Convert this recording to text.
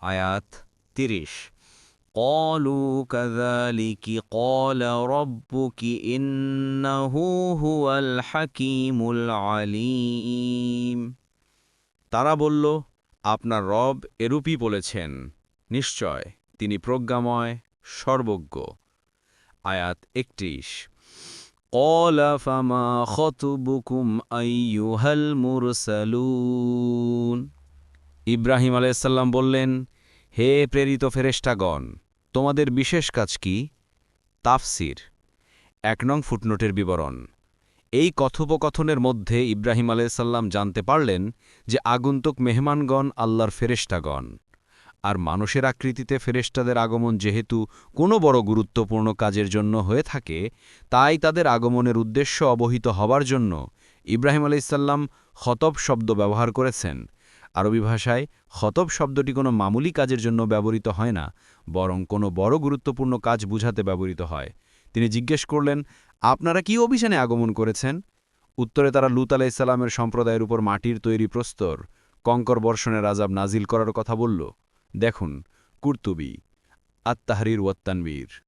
আয়াত ৩০। قالوا كذلك قال ربك إنه هو الحكيم العليم। তারা বলল, আপনার রব এরূপই বলেছেন, নিশ্চয় তিনি প্রজ্ঞাময়, সর্বজ্ঞ। আয়াত ৩১। قال فما خطبكم أيها المرسلون। ইব্রাহিম আলাইহিস সালাম বললেন, হে প্রেরিত ফেরেশতাগণ, তোমাদের বিশেষ কাজ কি? তাফসির ১ নং ফুটনোটের বিবরণ। এই কথোপকথনের মধ্যে ইব্রাহিম আলাইহিস সালাম জানতে পারলেন যে আগন্তুক মেহমানগণ আল্লাহর ফেরেশতাগণ, আর মানুষের আকৃতিতে ফেরেশতাদের আগমন যেহেতু কোনো বড় গুরুত্বপূর্ণ কাজের জন্য হয়ে থাকে, তাই তাদের আগমনের উদ্দেশ্য অবহিত হবার জন্য ইব্রাহিম আলাইহিস সালাম খতব শব্দ ব্যবহার করেছেন। আরবি ভাষায় খতব শব্দটি কোনো মামুলি কাজের জন্য ব্যবহৃত হয় না, বরং কোনো বড় গুরুত্বপূর্ণ কাজ বুঝাতে ব্যবহৃত হয়। তিনি জিজ্ঞেস করলেন, আপনারা কি অভিযানে আগমন করেছেন? উত্তরে তারা লূত আলাইহিস সালামের সম্প্রদায়ের উপর মাটির তৈরি প্রস্তর, কঙ্কর বর্ষণের আযাব নাজিল করার কথা বলল। দেখুন কুরতুবী, আত-তাহরির ওয়াত তানবীর।